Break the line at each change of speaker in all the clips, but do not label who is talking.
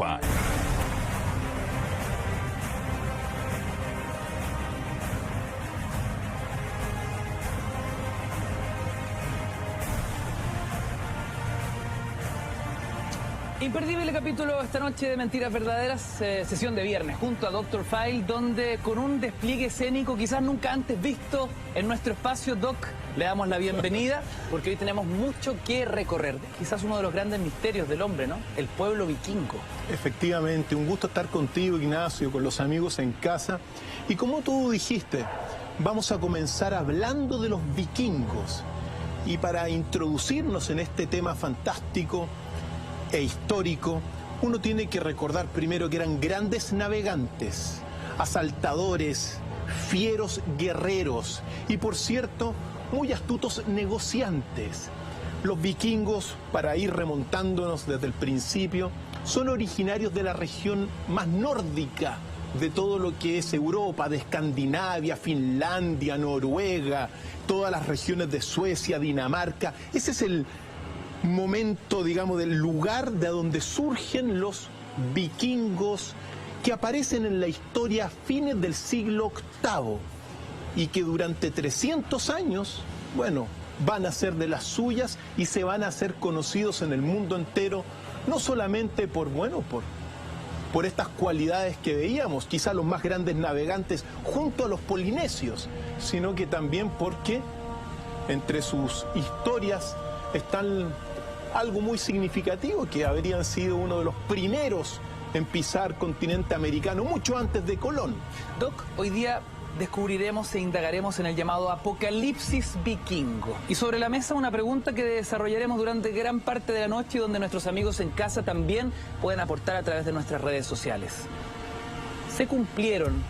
Five.
Imperdible capítulo esta noche de Mentiras Verdaderas, sesión de viernes, junto a Dr. File, donde con un despliegue escénico quizás nunca antes visto en nuestro espacio, Doc, le damos la bienvenida, porque hoy tenemos mucho que recorrer. Quizás uno de los grandes misterios del hombre, ¿no? El pueblo vikingo.
Efectivamente, un gusto estar contigo, Ignacio, con los amigos en casa. Y como tú dijiste, vamos a comenzar hablando de los vikingos. Y para introducirnos en este tema fantástico e histórico, uno tiene que recordar primero que eran grandes navegantes, asaltadores, fieros guerreros y, por cierto, muy astutos negociantes. Los vikingos, para ir remontándonos desde el principio, son originarios de la región más nórdica de todo lo que es Europa, de Escandinavia, Finlandia, Noruega, todas las regiones de Suecia, Dinamarca. Ese es el momento, digamos, del lugar de donde surgen los vikingos que aparecen en la historia a fines del siglo VIII y que durante 300 años, bueno, van a ser de las suyas y se van a hacer conocidos en el mundo entero, no solamente por estas cualidades que veíamos, quizá los más grandes navegantes junto a los polinesios, sino que también porque entre sus historias están algo muy significativo, que habrían sido uno de los primeros en pisar continente americano, mucho antes de Colón.
Doc, hoy día descubriremos e indagaremos en el llamado apocalipsis vikingo. Y sobre la mesa una pregunta que desarrollaremos durante gran parte de la noche y donde nuestros amigos en casa también pueden aportar a través de nuestras redes sociales. ¿Se cumplirán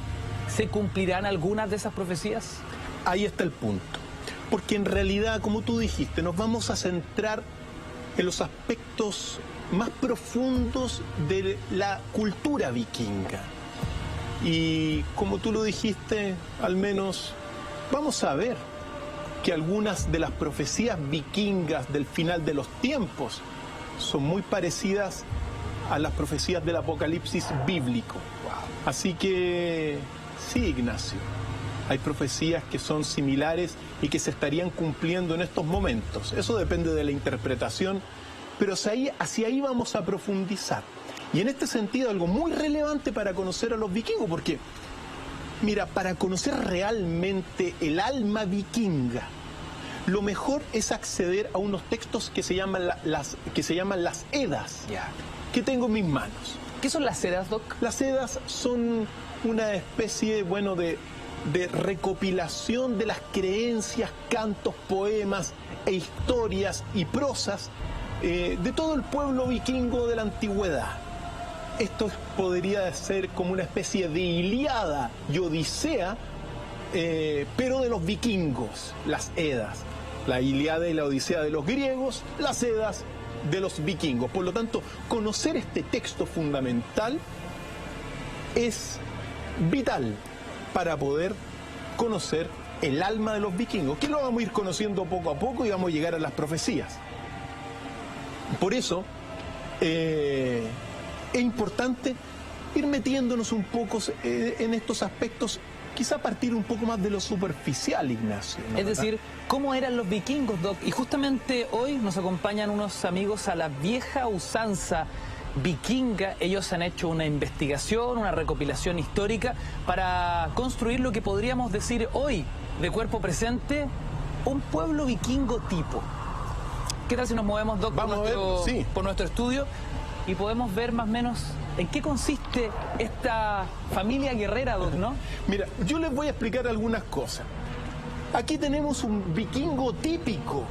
algunas de esas profecías?
Ahí está el punto. Porque en realidad, como tú dijiste, nos vamos a centrar en los aspectos más profundos de la cultura vikinga. Y como tú lo dijiste, al menos vamos a ver que algunas de las profecías vikingas del final de los tiempos son muy parecidas a las profecías del apocalipsis bíblico. Así que sí, Ignacio, hay profecías que son similares y que se estarían cumpliendo en estos momentos. Eso depende de la interpretación, pero hacia ahí vamos a profundizar. Y en este sentido, algo muy relevante para conocer a los vikingos, porque, mira, para conocer realmente el alma vikinga, lo mejor es acceder a unos textos que se llaman las Edas, que tengo en mis manos.
¿Qué son las Edas, Doc?
Las Edas son una especie, de recopilación de las creencias, cantos, poemas e historias y prosas de todo el pueblo vikingo de la antigüedad. Esto podría ser como una especie de Ilíada y Odisea, pero de los vikingos, las Edas. La Ilíada y la Odisea de los griegos, las Edas de los vikingos. Por lo tanto, conocer este texto fundamental es vital para poder conocer el alma de los vikingos, que lo vamos a ir conociendo poco a poco y vamos a llegar a las profecías. Por eso es importante ir metiéndonos un poco en estos aspectos, quizá partir un poco más de lo superficial, Ignacio, ¿no?
Es decir, ¿cómo eran los vikingos, Doc? Y justamente hoy nos acompañan unos amigos a la vieja usanza vikinga. Ellos han hecho una investigación, una recopilación histórica para construir lo que podríamos decir hoy, de cuerpo presente, un pueblo vikingo tipo. ¿Qué tal si nos movemos, Doc, por nuestro estudio y podemos ver más o menos en qué consiste esta familia guerrera, Doc, ¿no?
Mira, yo les voy a explicar algunas cosas. Aquí tenemos un vikingo típico.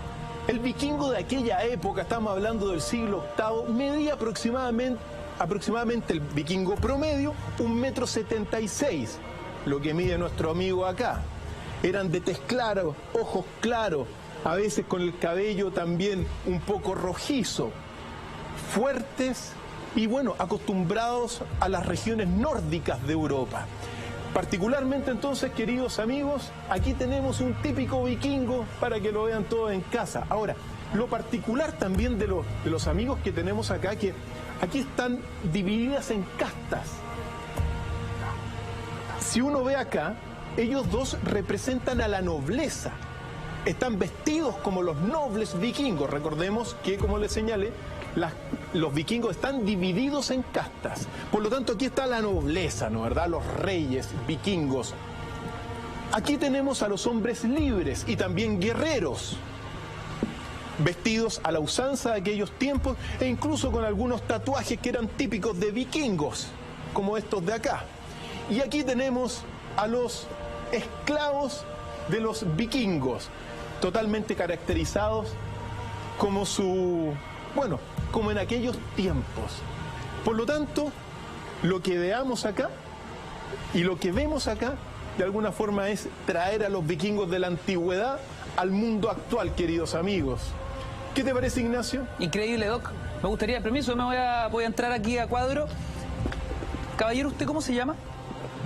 El vikingo de aquella época, estamos hablando del siglo VIII, medía aproximadamente el vikingo promedio 1,76 m, lo que mide nuestro amigo acá. Eran de tez claro, ojos claros, a veces con el cabello también un poco rojizo, fuertes y acostumbrados a las regiones nórdicas de Europa. Particularmente entonces, queridos amigos, aquí tenemos un típico vikingo para que lo vean todos en casa. Ahora, lo particular también de los amigos que tenemos acá, que aquí están divididas en castas. Si uno ve acá, ellos dos representan a la nobleza. Están vestidos como los nobles vikingos. Recordemos que, como les señalé, los vikingos están divididos en castas. Por lo tanto, aquí está la nobleza, ¿no verdad? Los reyes vikingos. Aquí tenemos a los hombres libres y también guerreros, vestidos a la usanza de aquellos tiempos e incluso con algunos tatuajes que eran típicos de vikingos, como estos de acá. Y aquí tenemos a los esclavos de los vikingos, totalmente caracterizados como como en aquellos tiempos. Por lo tanto, lo que veamos acá y lo que vemos acá, de alguna forma es traer a los vikingos de la antigüedad al mundo actual, queridos amigos. ¿Qué te parece, Ignacio?
Increíble, Doc. Me gustaría, permiso, voy a entrar aquí a cuadro. Caballero, ¿usted cómo se llama?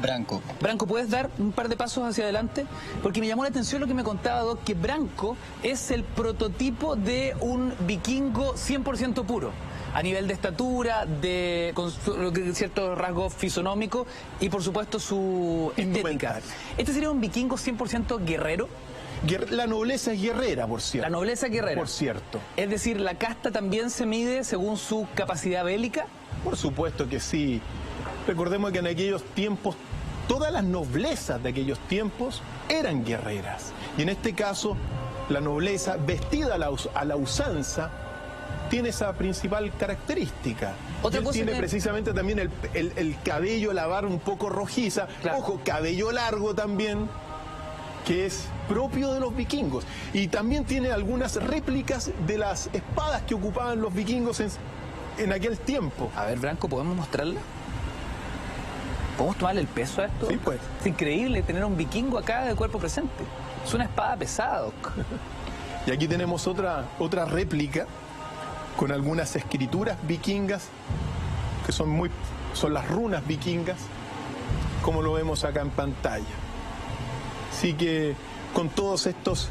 Branco.
Branco, ¿puedes dar un par de pasos hacia adelante? Porque me llamó la atención lo que me contaba, Doc, que Branco es el prototipo de un vikingo 100% puro. A nivel de estatura, con ciertos rasgos fisonómicos y, por supuesto, su estética. ¿Este sería un vikingo 100% guerrero?
La nobleza es guerrera, por cierto.
La nobleza guerrera.
Por cierto.
Es decir, ¿la casta también se mide según su capacidad bélica?
Por supuesto que sí. Recordemos que en aquellos tiempos, todas las noblezas de aquellos tiempos eran guerreras. Y en este caso, la nobleza vestida a la usanza tiene esa principal característica.
Otra cosa
tiene
que...
precisamente también el cabello, la barba un poco rojiza. Claro. Ojo, cabello largo también, que es propio de los vikingos. Y también tiene algunas réplicas de las espadas que ocupaban los vikingos en aquel tiempo.
A ver, Branco, ¿podemos mostrarla? ¿Podemos tomarle el peso a esto?
Sí, pues.
Es increíble tener a un vikingo acá de cuerpo presente. Es una espada pesada, Doc.
Y aquí tenemos otra réplica con algunas escrituras vikingas, que son las runas vikingas, como lo vemos acá en pantalla. Así que con todos estos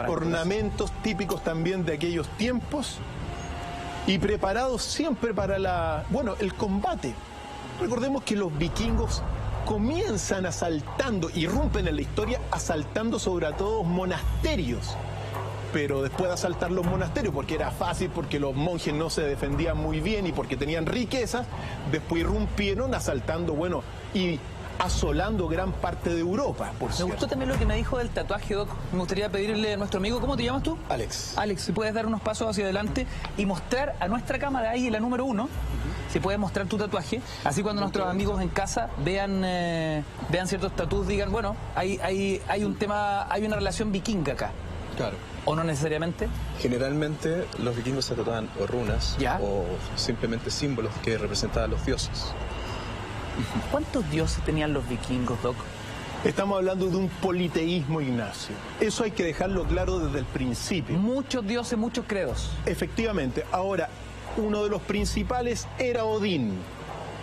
ornamentos típicos también de aquellos tiempos y preparados siempre para el combate. Recordemos que los vikingos comienzan asaltando, irrumpen en la historia asaltando sobre todo monasterios. Pero después de asaltar los monasterios, porque era fácil, porque los monjes no se defendían muy bien y porque tenían riquezas, después irrumpieron asaltando, y asolando gran parte de Europa, por cierto.
Me gustó también lo que me dijo del tatuaje, Doc. Me gustaría pedirle a nuestro amigo, ¿cómo te llamas tú?
Alex.
Alex, si puedes dar unos pasos hacia adelante y mostrar a nuestra cámara ahí, la número 1, si puedes mostrar tu tatuaje, así cuando nuestros amigos en casa vean ciertos tatús, digan, hay un tema, hay una relación vikinga acá.
Claro.
¿O no necesariamente?
Generalmente los vikingos se tatuaban o runas,
¿ya?,
o simplemente símbolos que representaban a los dioses.
¿Cuántos dioses tenían los vikingos, Doc?
Estamos hablando de un politeísmo, Ignacio. Eso hay que dejarlo claro desde el principio.
Muchos dioses, muchos credos.
Efectivamente. Ahora, uno de los principales era Odín.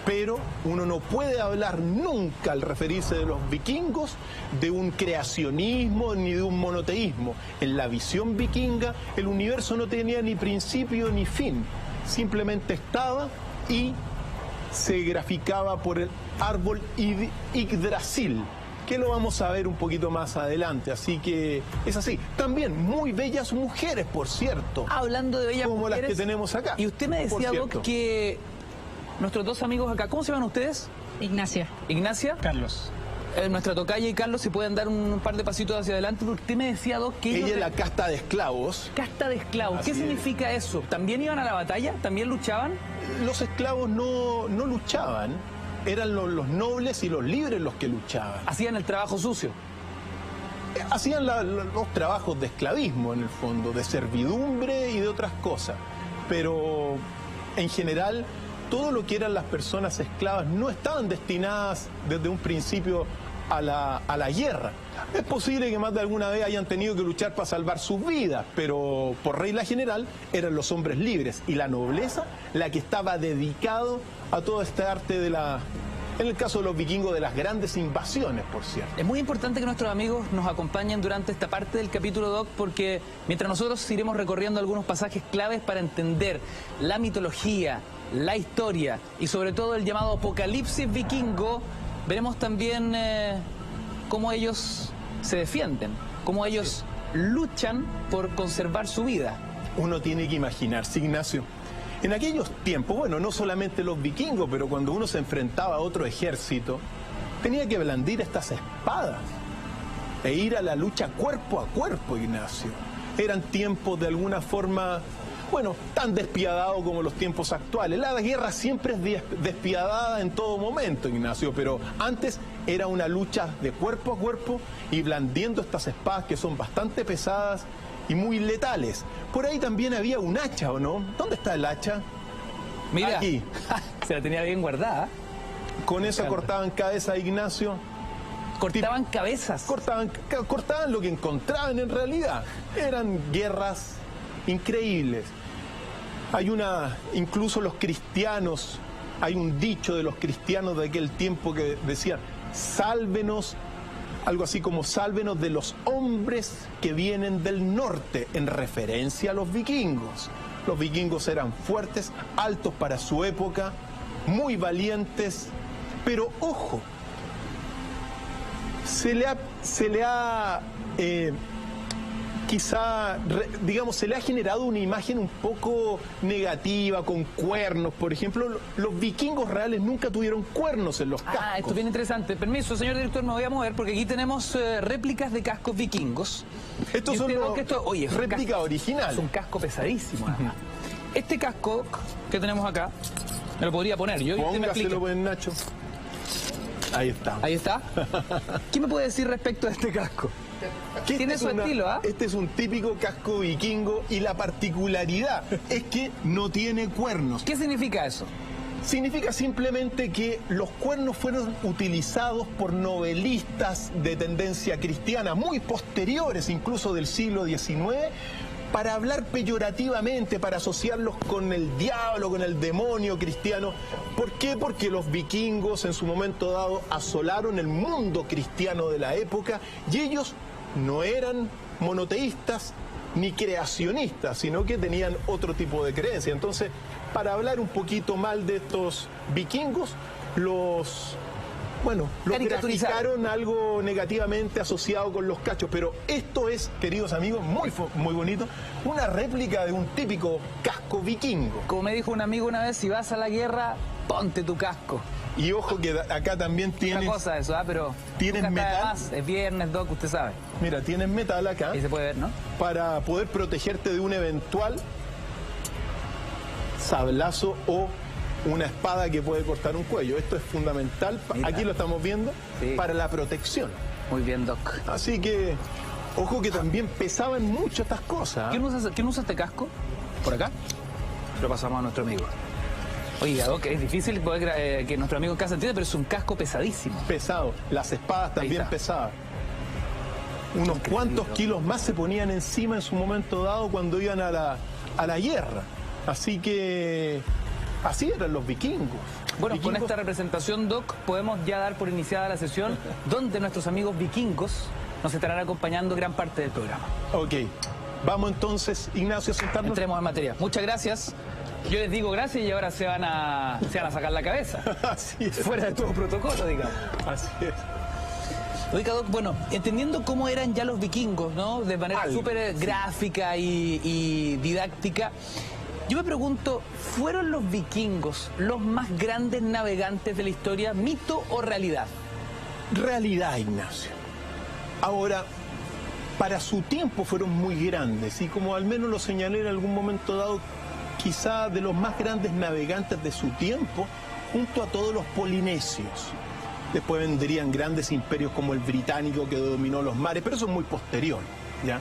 Pero uno no puede hablar nunca, al referirse de los vikingos, de un creacionismo ni de un monoteísmo. En la visión vikinga, el universo no tenía ni principio ni fin. Simplemente estaba y se graficaba por el árbol Yggdrasil, que lo vamos a ver un poquito más adelante. Así que es así. También muy bellas mujeres, por cierto.
Hablando de bellas
mujeres, como las que tenemos acá.
Y usted me decía, Doc, que nuestros dos amigos acá, ¿cómo se llaman ustedes?
Ignacia.
¿Ignacia?
Carlos.
Nuestra tocaya y Carlos, si pueden dar un par de pasitos hacia adelante. Usted me decía, Doc, que
ella es la casta de esclavos.
Casta de esclavos. ¿Qué significa eso? ¿También iban a la batalla? ¿También luchaban?
Los esclavos no luchaban. Eran los nobles y los libres los que luchaban.
Hacían el trabajo sucio.
Hacían los trabajos de esclavismo, en el fondo, de servidumbre y de otras cosas. Pero en general, todo lo que eran las personas esclavas no estaban destinadas desde un principio a la guerra. Es posible que más de alguna vez hayan tenido que luchar para salvar sus vidas, pero por regla general eran los hombres libres y la nobleza la que estaba dedicado a todo este arte en el caso de los vikingos, de las grandes invasiones, por cierto.
Es muy importante que nuestros amigos nos acompañen durante esta parte del capítulo, Doc, porque mientras nosotros iremos recorriendo algunos pasajes claves para entender la mitología, la historia y sobre todo el llamado apocalipsis vikingo, veremos también cómo ellos se defienden, cómo ellos luchan por conservar su vida.
Uno tiene que imaginarse, Ignacio, en aquellos tiempos, bueno, no solamente los vikingos, pero cuando uno se enfrentaba a otro ejército, tenía que blandir estas espadas e ir a la lucha cuerpo a cuerpo, Ignacio. Eran tiempos de alguna forma, bueno, tan despiadados como los tiempos actuales. La guerra siempre es despiadada en todo momento, Ignacio, pero antes era una lucha de cuerpo a cuerpo y blandiendo estas espadas que son bastante pesadas y muy letales. Por ahí también había un hacha, ¿o no? ¿Dónde está el hacha?
Mira,
aquí.
se la tenía bien guardada.
Con eso cortaban cabeza, Ignacio.
Cortaban cabezas.
Cortaban lo que encontraban en realidad. Eran guerras increíbles. Incluso los cristianos, hay un dicho de los cristianos de aquel tiempo que decían, sálvenos, algo así como sálvenos de los hombres que vienen del norte, en referencia a los vikingos. Los vikingos eran fuertes, altos para su época, muy valientes, pero ojo, se le ha generado una imagen un poco negativa, con cuernos, por ejemplo. Los vikingos reales nunca tuvieron cuernos en los cascos.
Esto es bien interesante. Permiso, señor director, me voy a mover porque aquí tenemos réplicas de cascos vikingos.
Estos son réplicas originales.
Es un casco pesadísimo. Este casco que tenemos acá, me lo podría poner yo.
Póngaselo, pues, Nacho. Ahí está.
Ahí está. ¿Qué me puede decir respecto a este casco? Tiene su estilo, ¿ah?
Este es un típico casco vikingo y la particularidad es que no tiene cuernos.
¿Qué significa eso?
Significa simplemente que los cuernos fueron utilizados por novelistas de tendencia cristiana, muy posteriores incluso del siglo XIX, para hablar peyorativamente, para asociarlos con el diablo, con el demonio cristiano. ¿Por qué? Porque los vikingos en su momento dado asolaron el mundo cristiano de la época y ellos no eran monoteístas ni creacionistas, sino que tenían otro tipo de creencia. Entonces, para hablar un poquito mal de estos vikingos, los graficaron algo negativamente asociado con los cachos, pero esto es, queridos amigos, muy bonito, una réplica de un típico casco vikingo.
Como me dijo un amigo una vez, si vas a la guerra, ponte tu casco.
Y ojo que acá también tienes...
Una cosa eso, pero
tienes metal.
Más. Es viernes, Doc, usted sabe.
Mira, tienes metal acá.
Ahí se puede ver, ¿no?
Para poder protegerte de un eventual sablazo o una espada que puede cortar un cuello. Esto es fundamental, mira, aquí lo estamos viendo, sí, para la protección.
Muy bien, Doc.
Así que, ojo que también pesaban mucho estas cosas.
¿Quién usa este casco? ¿Por acá? Lo pasamos a nuestro amigo. Oiga, Doc, es difícil poder que nuestro amigo en casa entienda, pero es un casco pesadísimo.
Pesado. Las espadas también pesadas. Unos cuantos kilos más se ponían encima en su momento dado cuando iban a la guerra. Así que... así eran los vikingos.
Bueno, con esta representación, Doc, podemos ya dar por iniciada la sesión donde nuestros amigos vikingos nos estarán acompañando gran parte del programa.
Ok. Vamos entonces, Ignacio, a sentarnos.
Entremos en materia. Muchas gracias. Yo les digo gracias y ahora se van a sacar la cabeza.
Así es.
Fuera de todo protocolo, digamos.
Así es.
Oiga, Doc, bueno, entendiendo cómo eran ya los vikingos, ¿no? De manera súper gráfica y didáctica, yo me pregunto, ¿fueron los vikingos los más grandes navegantes de la historia, mito o realidad?
Realidad, Ignacio. Ahora, para su tiempo fueron muy grandes y como al menos lo señalé en algún momento dado, quizá de los más grandes navegantes de su tiempo, junto a todos los polinesios. Después vendrían grandes imperios como el británico que dominó los mares, pero eso es muy posterior, ¿ya?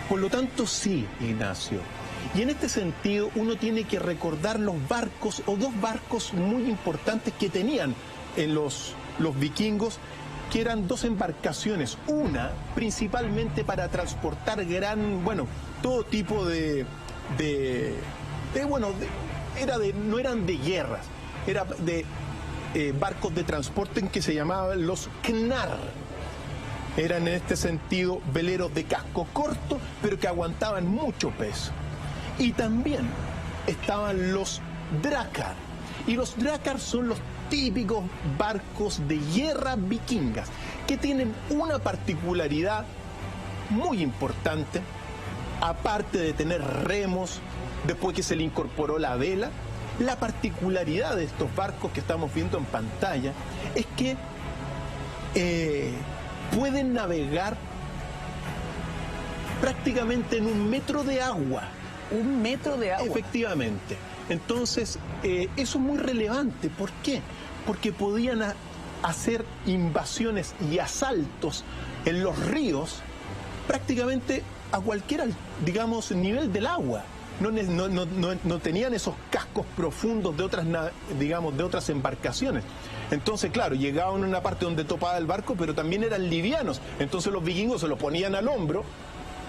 Por lo tanto, sí, Ignacio. Y en este sentido uno tiene que recordar los barcos o dos barcos muy importantes que tenían en los vikingos, que eran dos embarcaciones. Una principalmente para transportar todo tipo no eran de guerras, era de barcos de transporte en que se llamaban los knar. Eran en este sentido veleros de casco corto, pero que aguantaban mucho peso. Y también estaban los Drakkar. Y los Drakkar son los típicos barcos de guerra vikingas, que tienen una particularidad muy importante, aparte de tener remos, después que se le incorporó la vela. La particularidad de estos barcos que estamos viendo en pantalla es que pueden navegar prácticamente en 1 metro de agua.
1 metro de agua.
Efectivamente. Entonces, eso es muy relevante. ¿Por qué? Porque podían hacer invasiones y asaltos en los ríos prácticamente a cualquier, digamos, nivel del agua. No tenían esos cascos profundos de otras, digamos, de otras embarcaciones. Entonces, claro, llegaban a una parte donde topaba el barco, pero también eran livianos. Entonces los vikingos se los ponían al hombro,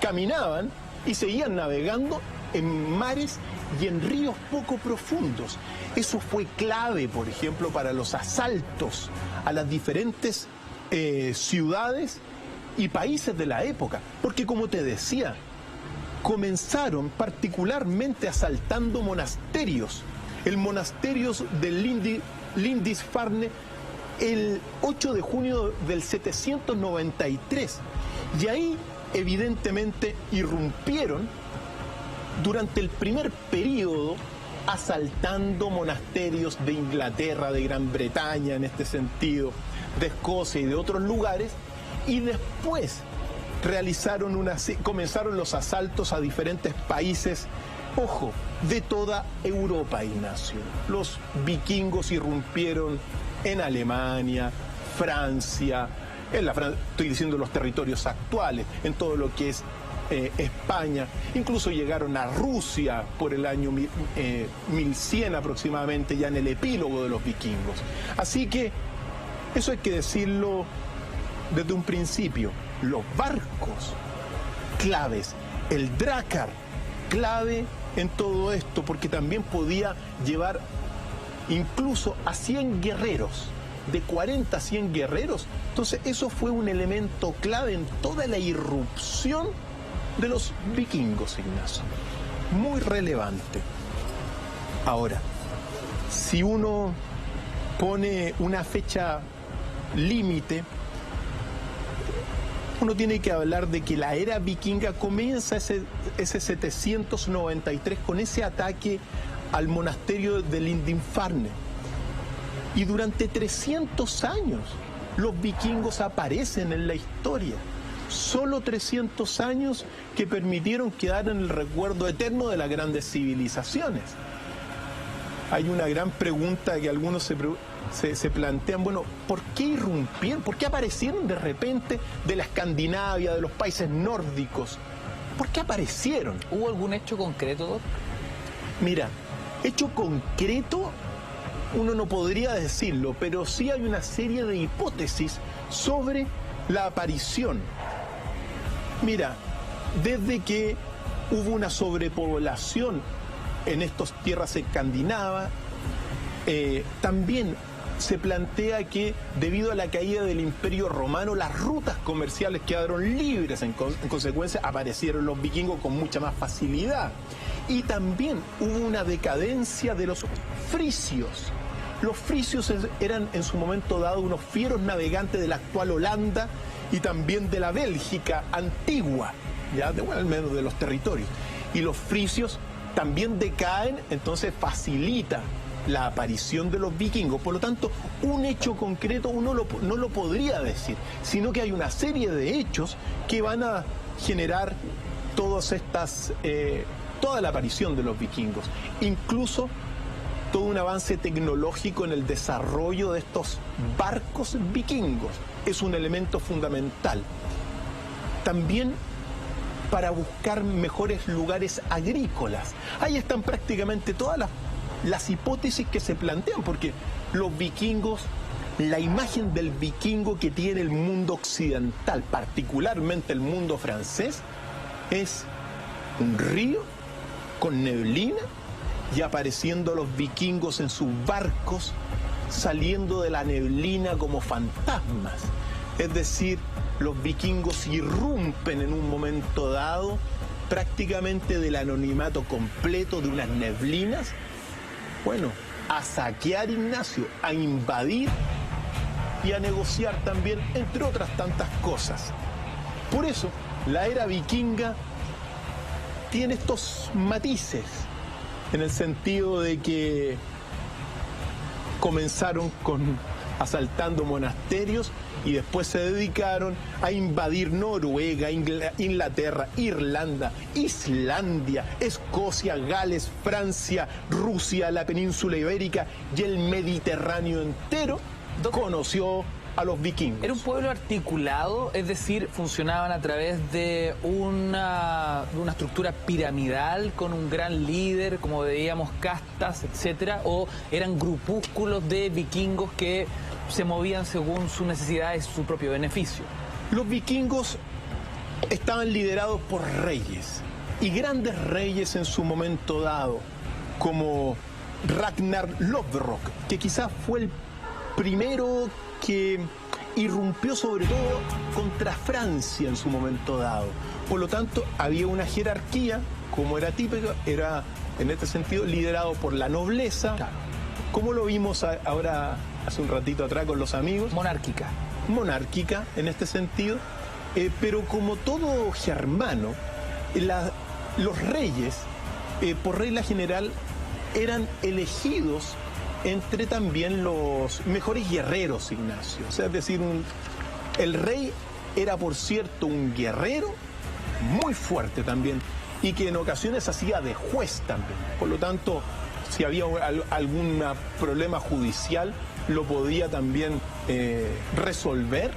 caminaban y seguían navegando en mares y en ríos poco profundos. Eso fue clave, por ejemplo, para los asaltos a las diferentes ciudades y países de la época. Porque, como te decía, comenzaron particularmente asaltando monasterios. El monasterio de Lindisfarne el 8 de junio del 793. Y ahí, evidentemente, irrumpieron durante el primer periodo, asaltando monasterios de Inglaterra, de Gran Bretaña en este sentido, de Escocia y de otros lugares, y después comenzaron los asaltos a diferentes países, ojo, de toda Europa, Ignacio. Los vikingos irrumpieron en Alemania, Francia, estoy diciendo los territorios actuales, en todo lo que es España, incluso llegaron a Rusia por el año 1100 aproximadamente, ya en el epílogo de los vikingos. Así que eso hay que decirlo desde un principio. Los barcos claves, el Drakkar clave en todo esto, porque también podía llevar incluso a 100 guerreros, de 40 a 100 guerreros. Entonces eso fue un elemento clave en toda la irrupción de los vikingos, Ignacio. Muy relevante. Ahora, si uno pone una fecha límite, uno tiene que hablar de que la era vikinga comienza ese 793 con ese ataque al monasterio de Lindisfarne. Y durante 300 años los vikingos aparecen en la historia. Solo 300 años que permitieron quedar en el recuerdo eterno de las grandes civilizaciones. Hay una gran pregunta que algunos se plantean, bueno, ¿por qué irrumpieron? ¿Por qué aparecieron de repente de la Escandinavia, de los países nórdicos? ¿Por qué aparecieron?
¿Hubo algún hecho concreto, Doc?
Mira, hecho concreto uno no podría decirlo, pero sí hay una serie de hipótesis sobre la aparición. Mira, desde que hubo una sobrepoblación en estas tierras escandinavas, también se plantea que debido a la caída del Imperio Romano, las rutas comerciales quedaron libres, en consecuencia aparecieron los vikingos con mucha más facilidad. Y también hubo una decadencia de los frisios. Los frisios eran en su momento dado unos fieros navegantes de la actual Holanda y también de la Bélgica antigua, ya al menos de los territorios. Y los frisios también decaen, entonces facilita la aparición de los vikingos. Por lo tanto, un hecho concreto uno no lo podría decir, sino que hay una serie de hechos que van a generar toda la aparición de los vikingos. Incluso todo un avance tecnológico en el desarrollo de estos barcos vikingos es un elemento fundamental. También para buscar mejores lugares agrícolas. Ahí están prácticamente todas las hipótesis que se plantean, porque los vikingos, la imagen del vikingo que tiene el mundo occidental, particularmente el mundo francés, es un río con neblina y apareciendo los vikingos en sus barcos, saliendo de la neblina como fantasmas. Es decir, los vikingos irrumpen en un momento dado prácticamente del anonimato completo de unas neblinas bueno, a saquear, Ignacio, a invadir y a negociar también, entre otras tantas cosas. Por eso, la era vikinga tiene estos matices, en el sentido de que comenzaron asaltando monasterios y después se dedicaron a invadir Noruega, Inglaterra, Irlanda, Islandia, Escocia, Gales, Francia, Rusia, la península ibérica y el Mediterráneo entero conoció a los vikingos.
Era un pueblo articulado, es decir, funcionaban a través de una estructura piramidal con un gran líder, como veíamos, castas, etcétera, o eran grupúsculos de vikingos que se movían según sus necesidades y su propio beneficio.
Los vikingos estaban liderados por reyes, y grandes reyes en su momento dado, como Ragnar Lodbrok, que quizás fue el primero que irrumpió sobre todo contra Francia en su momento dado. Por lo tanto, había una jerarquía, como era típico, era en este sentido liderado por la nobleza,
Claro.
como lo vimos ahora hace un ratito atrás con los amigos. Monárquica en este sentido, pero como todo germano, los reyes, por regla general, eran elegidos entre también los mejores guerreros, Ignacio. O sea, es decir, el rey era, por cierto, un guerrero muy fuerte también, y que en ocasiones hacía de juez también. Por lo tanto, si había algún problema judicial, lo podía también resolver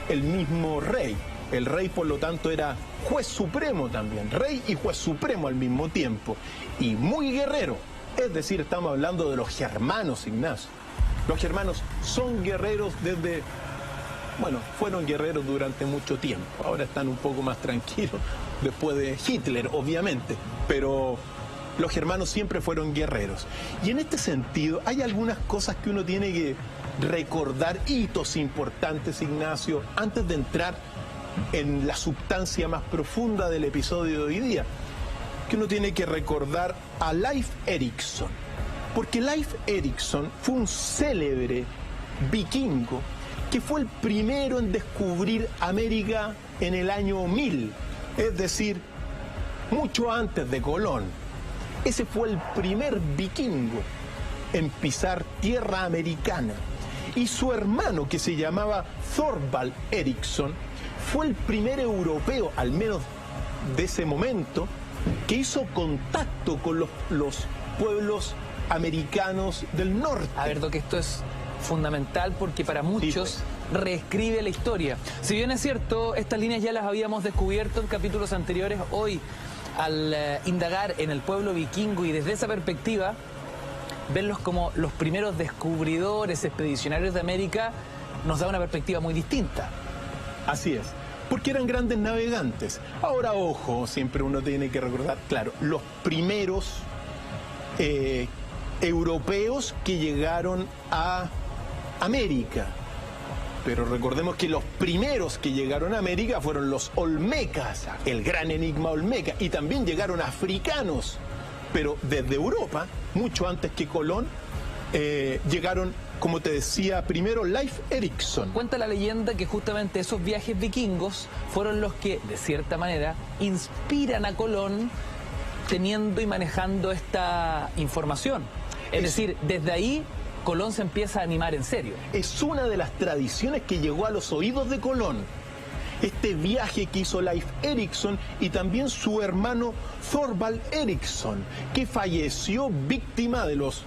el mismo rey. El rey, por lo tanto, era juez supremo también, rey y juez supremo al mismo tiempo, y muy guerrero. Es decir, estamos hablando de los germanos, Ignacio. Los germanos son guerreros fueron guerreros durante mucho tiempo. Ahora están un poco más tranquilos después de Hitler, obviamente, pero los germanos siempre fueron guerreros. Y en este sentido hay algunas cosas que uno tiene que recordar, hitos importantes, Ignacio, antes de entrar en la substancia más profunda del episodio de hoy día, que uno tiene que recordar a Leif Erikson, porque Leif Erikson fue un célebre vikingo que fue el primero en descubrir América en el año 1000, es decir, mucho antes de Colón. Ese fue el primer vikingo en pisar tierra americana. Y su hermano, que se llamaba Thorvald Eriksson, fue el primer europeo, al menos de ese momento, que hizo contacto con los pueblos americanos del norte.
A ver, Doc, esto es fundamental porque para muchos reescribe la historia. Si bien es cierto, estas líneas ya las habíamos descubierto en capítulos anteriores, hoy al indagar en el pueblo vikingo y desde esa perspectiva, verlos como los primeros descubridores, expedicionarios de América, nos da una perspectiva muy distinta.
Así es, porque eran grandes navegantes. Ahora, ojo, siempre uno tiene que recordar, claro, los primeros europeos que llegaron a América. Pero recordemos que los primeros que llegaron a América fueron los olmecas, el gran enigma olmeca, y también llegaron africanos, pero desde Europa, mucho antes que Colón, llegaron, como te decía, primero Leif Erikson.
Cuenta la leyenda que justamente esos viajes vikingos fueron los que, de cierta manera, inspiran a Colón teniendo y manejando esta información. Es decir, desde ahí Colón se empieza a animar en serio.
Es una de las tradiciones que llegó a los oídos de Colón. Este viaje que hizo Leif Erikson y también su hermano Thorvald Eriksson, que falleció víctima de los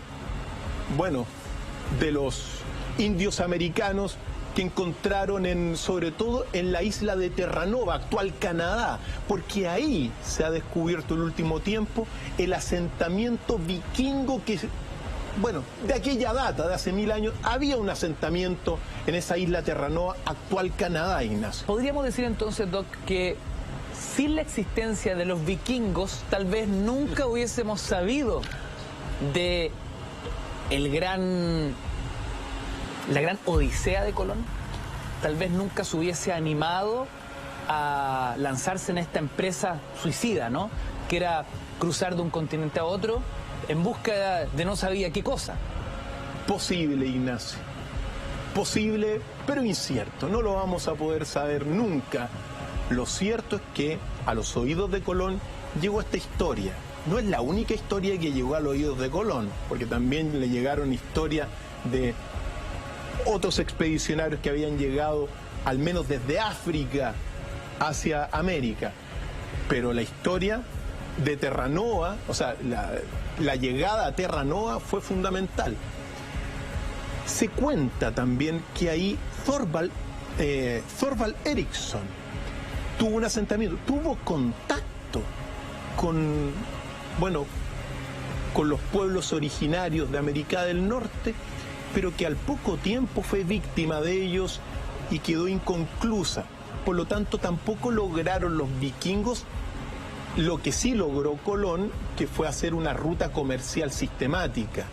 indios americanos que encontraron sobre todo en la isla de Terranova, actual Canadá, porque ahí se ha descubierto en el último tiempo el asentamiento vikingo que, de aquella data, de hace 1000 años, había un asentamiento en esa isla Terranova, actual Canadá, Ignacio.
Podríamos decir entonces, Doc, que sin la existencia de los vikingos, tal vez nunca hubiésemos sabido de la gran odisea de Colón. Tal vez nunca se hubiese animado a lanzarse en esta empresa suicida, ¿no? Que era cruzar de un continente a otro, en busca de no sabía qué cosa.
Posible, Ignacio. Posible, pero incierto. No lo vamos a poder saber nunca. Lo cierto es que a los oídos de Colón llegó esta historia. No es la única historia que llegó a los oídos de Colón, porque también le llegaron historias de otros expedicionarios que habían llegado al menos desde África hacia América. Pero la historia de Terranova, o sea, la llegada a Terranova fue fundamental. Se cuenta también que ahí Thorvald Eriksson tuvo un asentamiento, tuvo contacto con los pueblos originarios de América del Norte, pero que al poco tiempo fue víctima de ellos y quedó inconclusa. Por lo tanto, tampoco lograron los vikingos lo que sí logró Colón, que fue hacer una ruta comercial sistemática.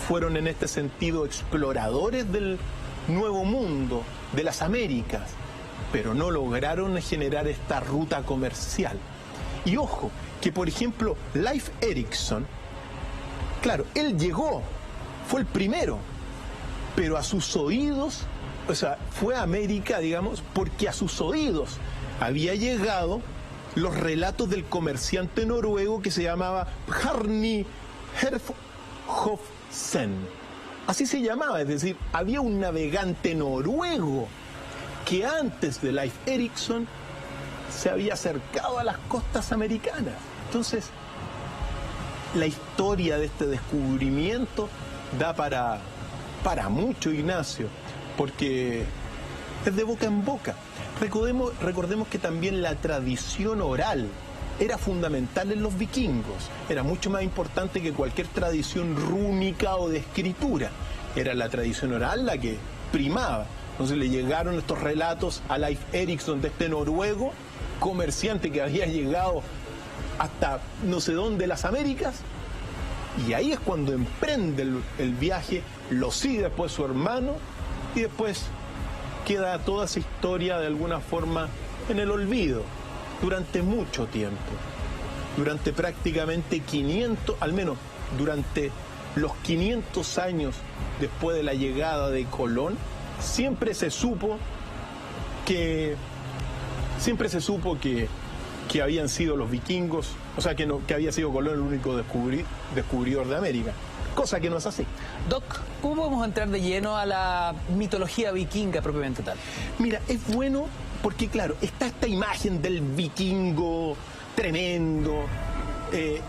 Fueron en este sentido exploradores del Nuevo Mundo, de las Américas, pero no lograron generar esta ruta comercial. Y ojo, que por ejemplo, Leif Erikson, claro, él llegó, fue el primero, pero a sus oídos, o sea, fue a América, digamos, porque a sus oídos había llegado los relatos del comerciante noruego que se llamaba Bjarni Herjolfsen. Así se llamaba, es decir, había un navegante noruego que antes de Leif Erikson se había acercado a las costas americanas. Entonces, la historia de este descubrimiento da para mucho, Ignacio, porque es de boca en boca. Recordemos que también la tradición oral era fundamental en los vikingos. Era mucho más importante que cualquier tradición rúnica o de escritura. Era la tradición oral la que primaba. Entonces le llegaron estos relatos a Leif Erikson de este noruego, comerciante que había llegado hasta no sé dónde las Américas, y ahí es cuando emprende el viaje, lo sigue después su hermano, y después queda toda esa historia de alguna forma en el olvido durante mucho tiempo, durante prácticamente 500, al menos durante los 500 años después de la llegada de Colón, siempre se supo que habían sido los vikingos, o sea, que había sido Colón el único descubridor de América, cosa que no es así.
Doc, ¿cómo podemos entrar de lleno a la mitología vikinga propiamente tal?
Mira, es bueno porque, claro, está esta imagen del vikingo tremendo,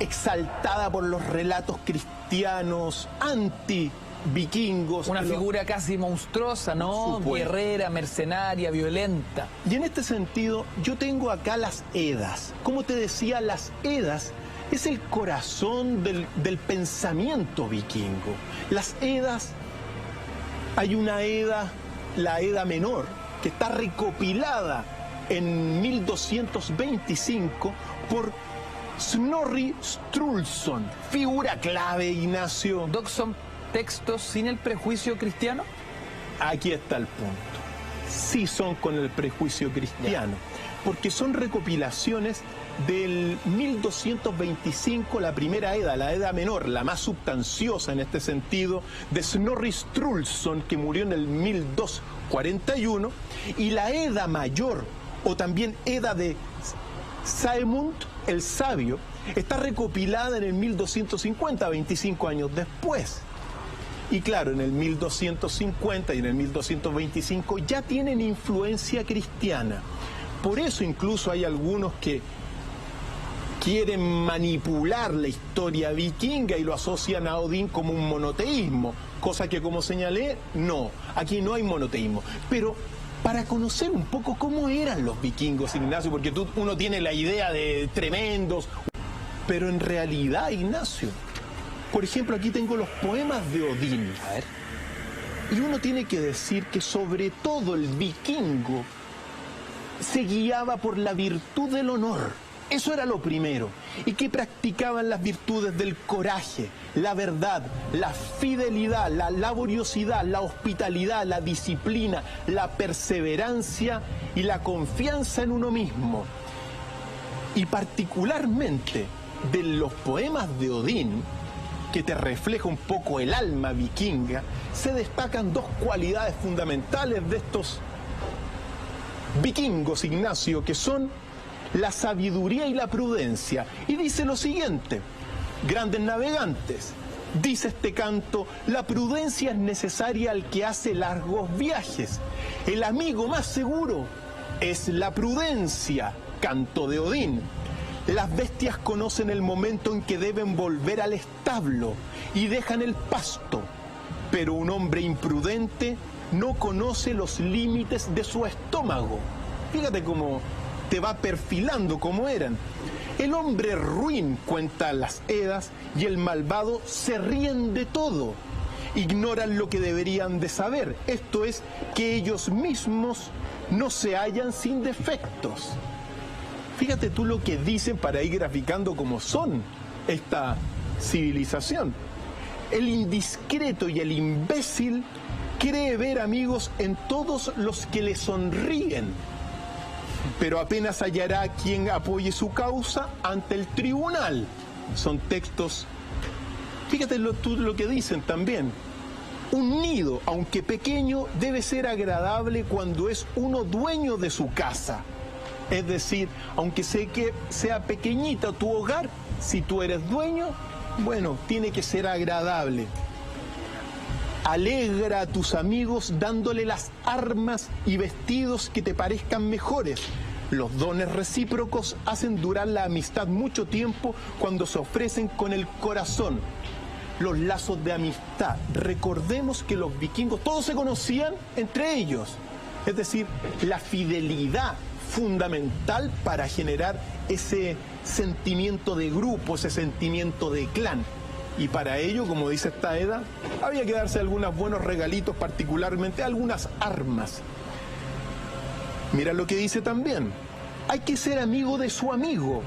exaltada por los relatos cristianos anti-vikingos.
Una figura casi monstruosa, ¿no? Guerrera, mercenaria, violenta.
Y en este sentido, yo tengo acá las Edas. Como te decía, las Edas es el corazón del pensamiento vikingo. Las Edas, hay una Eda, la Edda Menor, que está recopilada en 1225 por Snorri Sturluson, figura clave, Ignacio.
Doc, ¿son textos sin el prejuicio cristiano?
Aquí está el punto. Sí son con el prejuicio cristiano, porque son recopilaciones del 1225, la primera Edda, la Edda Menor, la más sustanciosa en este sentido, de Snorri Sturluson, que murió en el 1241, y la Edda Mayor, o también Edda de Saemund el Sabio, está recopilada en el 1250, 25 años después. Y claro, en el 1250 y en el 1225 ya tienen influencia cristiana. Por eso incluso hay algunos que quieren manipular la historia vikinga y lo asocian a Odín como un monoteísmo, cosa que, como señalé, no, aquí no hay monoteísmo. Pero para conocer un poco cómo eran los vikingos, Ignacio, porque uno tiene la idea de tremendos, pero en realidad, Ignacio, por ejemplo, aquí tengo los poemas de Odín.
A ver.
Y uno tiene que decir que sobre todo el vikingo se guiaba por la virtud del honor. Eso era lo primero. Y que practicaban las virtudes del coraje, la verdad, la fidelidad, la laboriosidad, la hospitalidad, la disciplina, la perseverancia y la confianza en uno mismo. Y particularmente de los poemas de Odín, que te refleja un poco el alma vikinga, se destacan dos cualidades fundamentales de estos vikingos, Ignacio, que son la sabiduría y la prudencia. Y dice lo siguiente: grandes navegantes, dice este canto, la prudencia es necesaria al que hace largos viajes. El amigo más seguro es la prudencia, canto de Odín. Las bestias conocen el momento en que deben volver al establo y dejan el pasto, pero un hombre imprudente no conoce los límites de su estómago. Fíjate cómo te va perfilando cómo eran. El hombre ruin cuenta las Edas y el malvado se ríen de todo. Ignoran lo que deberían de saber, esto es, que ellos mismos no se hallan sin defectos. Fíjate tú lo que dicen para ir graficando cómo son esta civilización. El indiscreto y el imbécil cree ver amigos en todos los que le sonríen, pero apenas hallará quien apoye su causa ante el tribunal. Son textos, fíjate tú lo que dicen también. Un nido, aunque pequeño, debe ser agradable cuando es uno dueño de su casa. Es decir, aunque sé que sea pequeñita tu hogar, si tú eres dueño, bueno, tiene que ser agradable. Alegra a tus amigos dándole las armas y vestidos que te parezcan mejores. Los dones recíprocos hacen durar la amistad mucho tiempo cuando se ofrecen con el corazón. Los lazos de amistad. Recordemos que los vikingos todos se conocían entre ellos. Es decir, la fidelidad fundamental para generar ese sentimiento de grupo, ese sentimiento de clan. Y para ello, como dice esta Edda, había que darse algunos buenos regalitos, particularmente algunas armas. Mira lo que dice también: hay que ser amigo de su amigo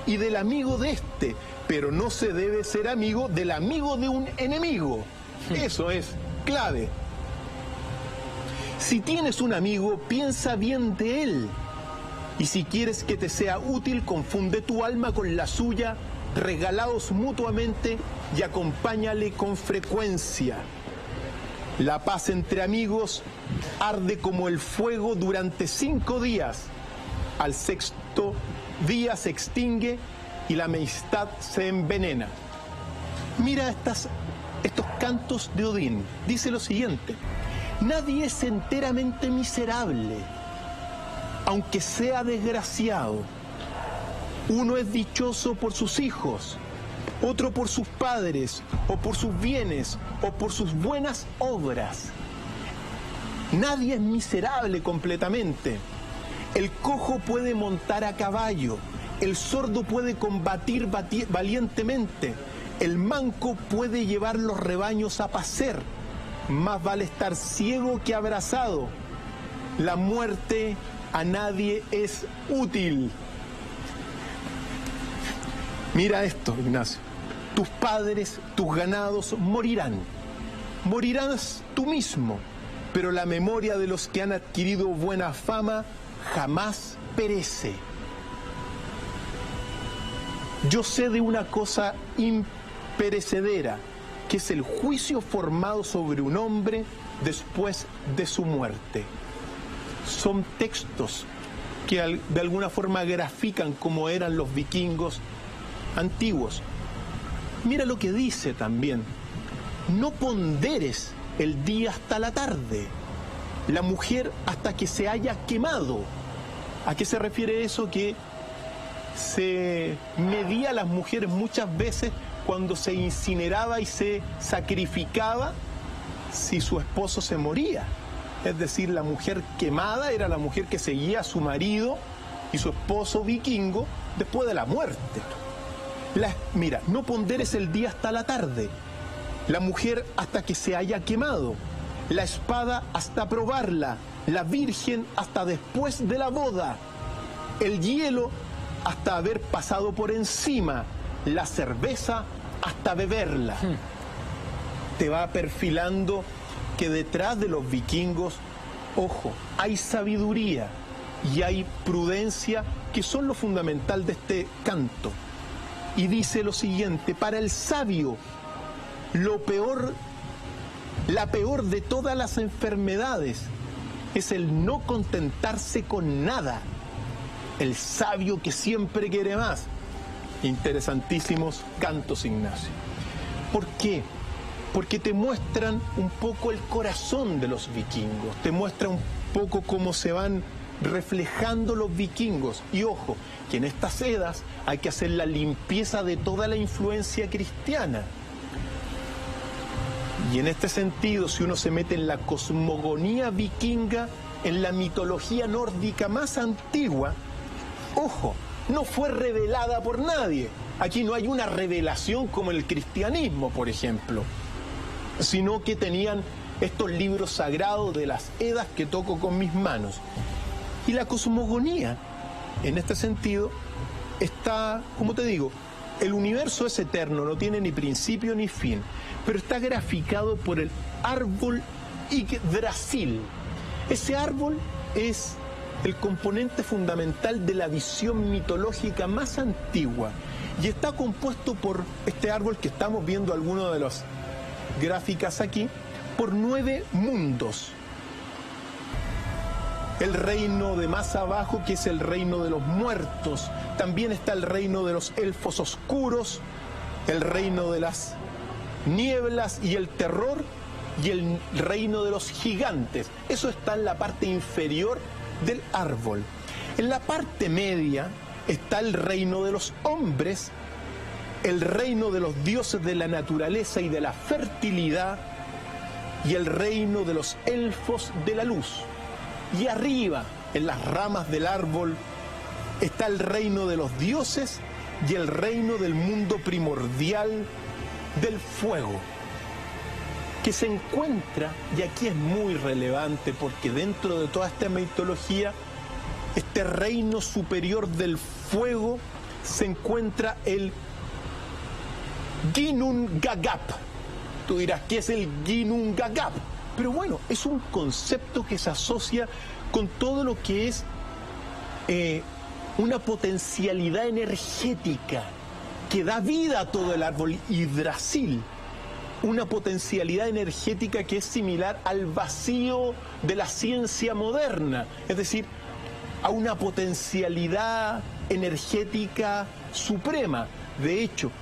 y del amigo de este, pero no se debe ser amigo del amigo de un enemigo. Eso es clave. Si tienes un amigo, piensa bien de él. Y si quieres que te sea útil, confunde tu alma con la suya, regalaos mutuamente y acompáñale con frecuencia. La paz entre amigos arde como el fuego durante 5 días. Al 6º día se extingue y la amistad se envenena. Mira estos cantos de Odín. Dice lo siguiente: nadie es enteramente miserable, aunque sea desgraciado. Uno es dichoso por sus hijos, otro por sus padres, o por sus bienes, o por sus buenas obras. Nadie es miserable completamente. El cojo puede montar a caballo, el sordo puede combatir valientemente, el manco puede llevar los rebaños a pacer. Más vale estar ciego que abrazado. La muerte a nadie es útil. Mira esto, Ignacio. Tus padres, tus ganados morirán. Morirás tú mismo, pero la memoria de los que han adquirido buena fama jamás perece. Yo sé de una cosa imperecedera, que es el juicio formado sobre un hombre después de su muerte. Son textos que de alguna forma grafican cómo eran los vikingos antiguos. Mira lo que dice también: no ponderes el día hasta la tarde, la mujer hasta que se haya quemado. ¿A qué se refiere eso? Que se medía a las mujeres muchas veces cuando se incineraba y se sacrificaba si su esposo se moría. Es decir, la mujer quemada era la mujer que seguía a su marido y su esposo vikingo después de la muerte. Mira, no ponderes el día hasta la tarde, la mujer hasta que se haya quemado, la espada hasta probarla, la virgen hasta después de la boda, el hielo hasta haber pasado por encima, la cerveza hasta beberla. Te va perfilando que detrás de los vikingos, ojo, hay sabiduría y hay prudencia, que son lo fundamental de este canto. Y dice lo siguiente: para el sabio la peor de todas las enfermedades es el no contentarse con nada. El sabio que siempre quiere más. Interesantísimos cantos, Ignacio. ¿Por qué? Porque te muestran un poco el corazón de los vikingos, te muestra un poco cómo se van reflejando los vikingos. Y ojo, que en estas Edas hay que hacer la limpieza de toda la influencia cristiana. Y en este sentido, si uno se mete en la cosmogonía vikinga, en la mitología nórdica más antigua, ojo, no fue revelada por nadie. Aquí no hay una revelación como el cristianismo, por ejemplo, sino que tenían estos libros sagrados de las Edas que toco con mis manos. Y la cosmogonía, en este sentido, está, como te digo, el universo es eterno, no tiene ni principio ni fin, pero está graficado por el árbol Yggdrasil. Ese árbol es el componente fundamental de la visión mitológica más antigua y está compuesto por este árbol que estamos viendo algunas de las gráficas aquí, por 9 mundos. El reino de más abajo, que es el reino de los muertos, también está el reino de los elfos oscuros, el reino de las nieblas y el terror, y el reino de los gigantes. Eso está en la parte inferior del árbol. En la parte media está el reino de los hombres, el reino de los dioses de la naturaleza y de la fertilidad, y el reino de los elfos de la luz. Y arriba, en las ramas del árbol, está el reino de los dioses y el reino del mundo primordial del fuego, que se encuentra, y aquí es muy relevante porque dentro de toda esta mitología, este reino superior del fuego, se encuentra el Ginnungagap. Tú dirás, ¿qué es el Ginnungagap? Pero bueno, es un concepto que se asocia con todo lo que es una potencialidad energética que da vida a todo el árbol Yggdrasil. Una potencialidad energética que es similar al vacío de la ciencia moderna, es decir, a una potencialidad energética suprema. De hecho,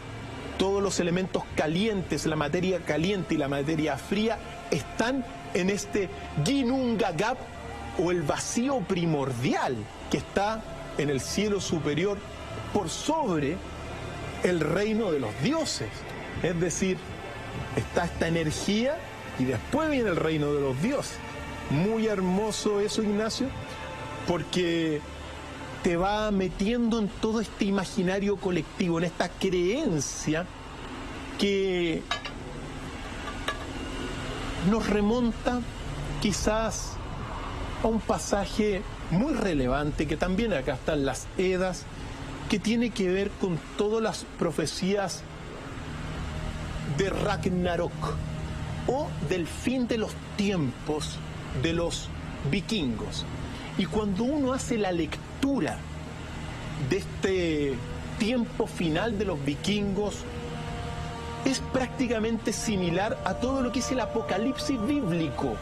todos los elementos calientes, la materia caliente y la materia fría, están en este Ginnungagap, o el vacío primordial, que está en el cielo superior por sobre el reino de los dioses. Es decir, está esta energía y después viene el reino de los dioses. Muy hermoso eso, Ignacio, porque te va metiendo en todo este imaginario colectivo, en esta creencia que nos remonta quizás a un pasaje muy relevante, que también acá están las Edas, que tiene que ver con todas las profecías de Ragnarok, o del fin de los tiempos de los vikingos. Y cuando uno hace la lectura de este tiempo final de los vikingos, es prácticamente similar a todo lo que es el apocalipsis bíblico.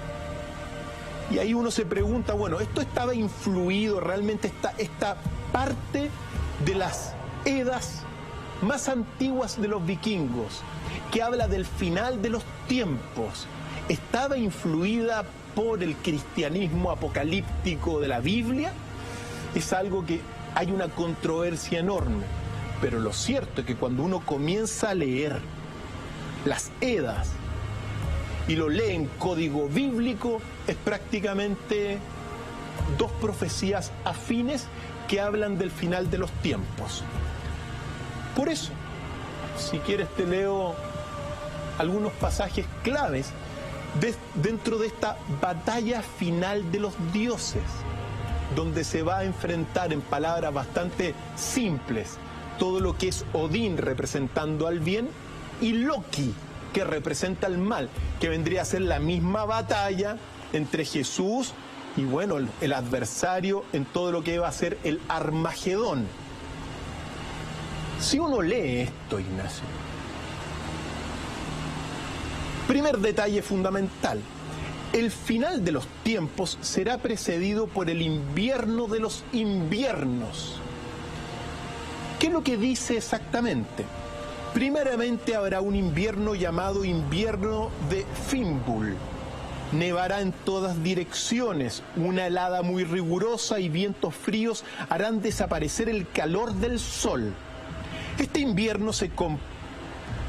Y ahí uno se pregunta, bueno, ¿esto estaba influido realmente, esta parte de las Edas más antiguas de los vikingos, que habla del final de los tiempos, estaba influida por el cristianismo apocalíptico de la Biblia? Es algo que hay una controversia enorme, pero lo cierto es que cuando uno comienza a leer las Edas y lo lee en código bíblico, es prácticamente dos profecías afines que hablan del final de los tiempos. Por eso, si quieres te leo algunos pasajes claves dentro de esta batalla final de los dioses, donde se va a enfrentar, en palabras bastante simples, todo lo que es Odín representando al bien y Loki, que representa el mal, que vendría a ser la misma batalla entre Jesús y, bueno, el adversario en todo lo que va a ser el Armagedón. Si uno lee esto, Ignacio, Primer detalle fundamental. El final de los tiempos será precedido por el invierno de los inviernos. ¿Qué es lo que dice exactamente? Primeramente habrá un invierno llamado invierno de Fimbul. Nevará en todas direcciones, una helada muy rigurosa y vientos fríos harán desaparecer el calor del sol. Este invierno se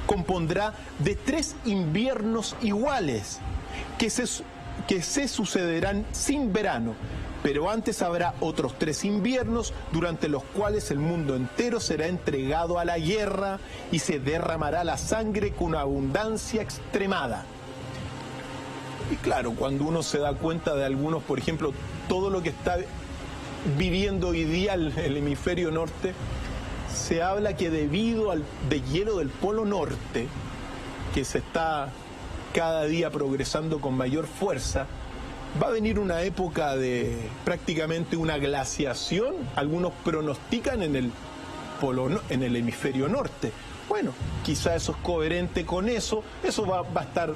compondrá de 3 inviernos iguales, que se sucederán sin verano, pero antes habrá otros 3 inviernos durante los cuales el mundo entero será entregado a la guerra y se derramará la sangre con abundancia extremada. Y claro, cuando uno se da cuenta de algunos, por ejemplo, todo lo que está viviendo hoy día el hemisferio norte, se habla que debido al deshielo del Polo Norte, que se está cada día progresando con mayor fuerza, va a venir una época de prácticamente una glaciación. Algunos pronostican en el hemisferio norte. Bueno, quizá eso es coherente con eso va a estar,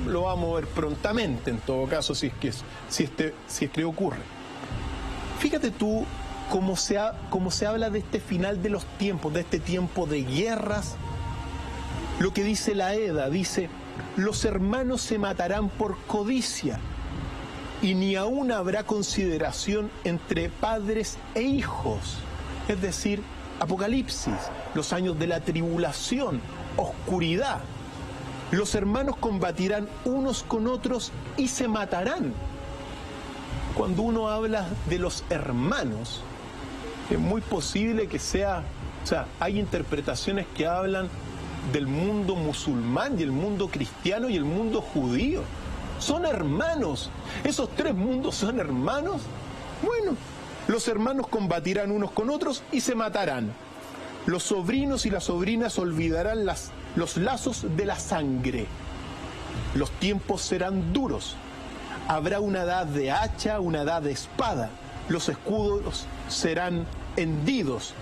lo vamos a ver prontamente en todo caso, si es que ocurre. Fíjate tú cómo se habla de este final de los tiempos, de este tiempo de guerras. Lo que dice la Edda, dice: los hermanos se matarán por codicia, y ni aún habrá consideración entre padres e hijos. Es decir, Apocalipsis, los años de la tribulación, oscuridad. Los hermanos combatirán unos con otros y se matarán. Cuando uno habla de los hermanos, es muy posible que hay interpretaciones que hablan del mundo musulmán y el mundo cristiano y el mundo judío. Son hermanos. ¿Esos 3 mundos son hermanos? Bueno, los hermanos combatirán unos con otros y se matarán. Los sobrinos y las sobrinas olvidarán los lazos de la sangre. Los tiempos serán duros. Habrá una edad de hacha, una edad de espada. Los escudos serán hendidos.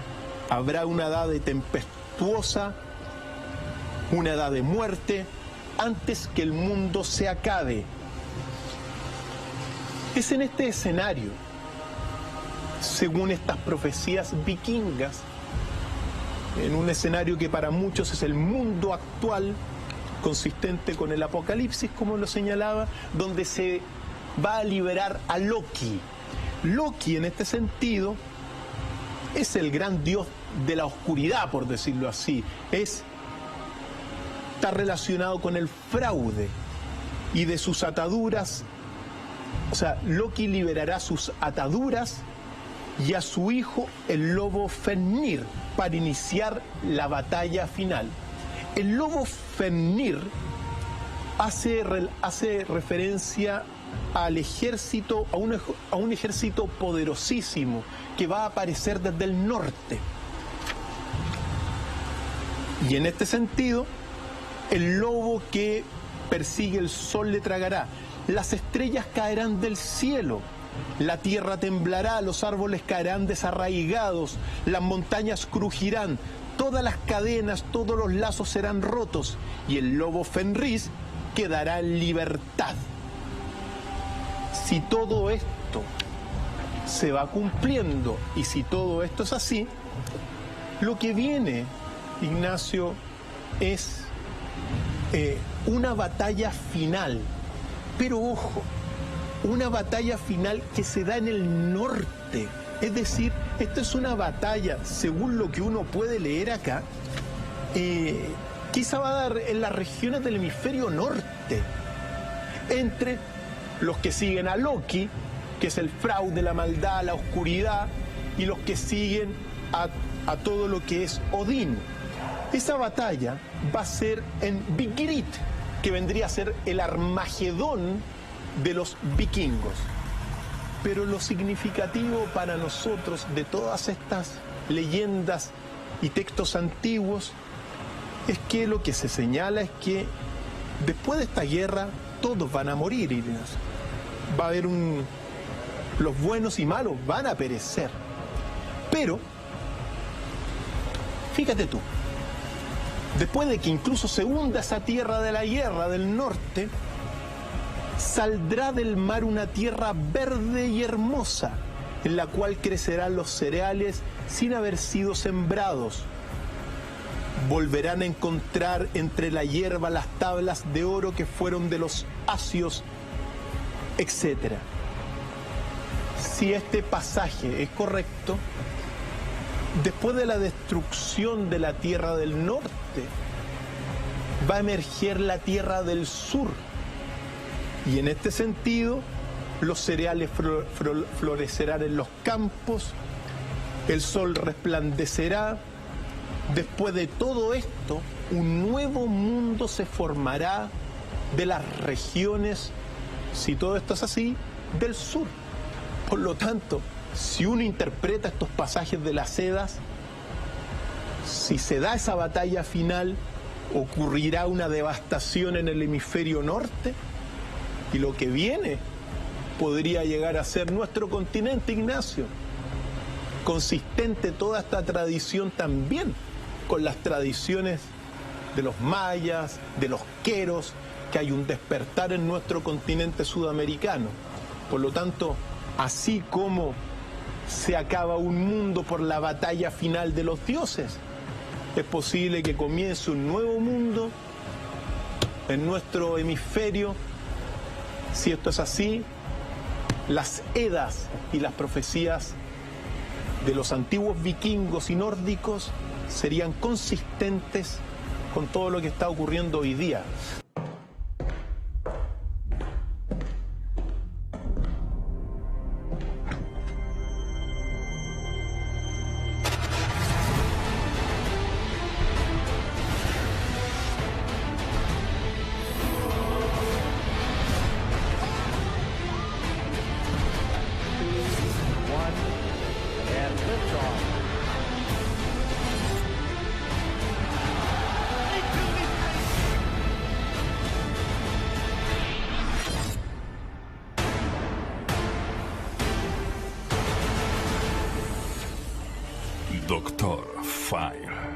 Habrá una edad de tempestuosa, una edad de muerte, antes que el mundo se acabe. Es en este escenario, según estas profecías vikingas, en un escenario que para muchos es el mundo actual, consistente con el Apocalipsis, como lo señalaba, donde se va a liberar a Loki. Loki, en este sentido, es el gran dios de la oscuridad, por decirlo así. Está relacionado con el fraude y de sus ataduras. O sea, Loki liberará sus ataduras y a su hijo, el lobo Fenrir, para iniciar la batalla final. El lobo Fenrir hace referencia al ejército, a un ejército poderosísimo que va a aparecer desde el norte. Y en este sentido, el lobo que persigue el sol le tragará. Las estrellas caerán del cielo. La tierra temblará, los árboles caerán desarraigados, las montañas crujirán, todas las cadenas, todos los lazos serán rotos, y el lobo Fenrir quedará en libertad. Si todo esto se va cumpliendo, y si todo esto es así, lo que viene, Ignacio, es una batalla final. Pero ojo, una batalla final que se da en el norte. Es decir, esta es una batalla, según lo que uno puede leer acá, que se va a dar en las regiones del hemisferio norte, entre los que siguen a Loki, que es el fraude, la maldad, la oscuridad, y los que siguen a todo lo que es Odín. Esa batalla va a ser en Vigrid, que vendría a ser el Armagedón de los vikingos. Pero lo significativo para nosotros de todas estas leyendas y textos antiguos es que lo que se señala es que después de esta guerra todos van a morir, Ignacio. Va a haber los buenos y malos van a perecer. Pero, fíjate tú, después de que incluso se hunda esa tierra de la guerra del norte, saldrá del mar una tierra verde y hermosa, en la cual crecerán los cereales sin haber sido sembrados. Volverán a encontrar entre la hierba las tablas de oro que fueron de los asios, etc. Si este pasaje es correcto, después de la destrucción de la tierra del norte, va a emerger la tierra del sur. Y en este sentido, los cereales florecerán en los campos, el sol resplandecerá. Después de todo esto, un nuevo mundo se formará de las regiones, si todo esto es así, del sur. Por lo tanto, si uno interpreta estos pasajes de las Edas, si se da esa batalla final, ocurrirá una devastación en el hemisferio norte, y lo que viene podría llegar a ser nuestro continente, Ignacio. Consistente toda esta tradición también con las tradiciones de los mayas, de los queros, que hay un despertar en nuestro continente sudamericano. Por lo tanto, así como se acaba un mundo por la batalla final de los dioses, es posible que comience un nuevo mundo en nuestro hemisferio. Si esto es así, las Edas y las profecías de los antiguos vikingos y nórdicos serían consistentes con todo lo que está ocurriendo hoy día.
Doctor File.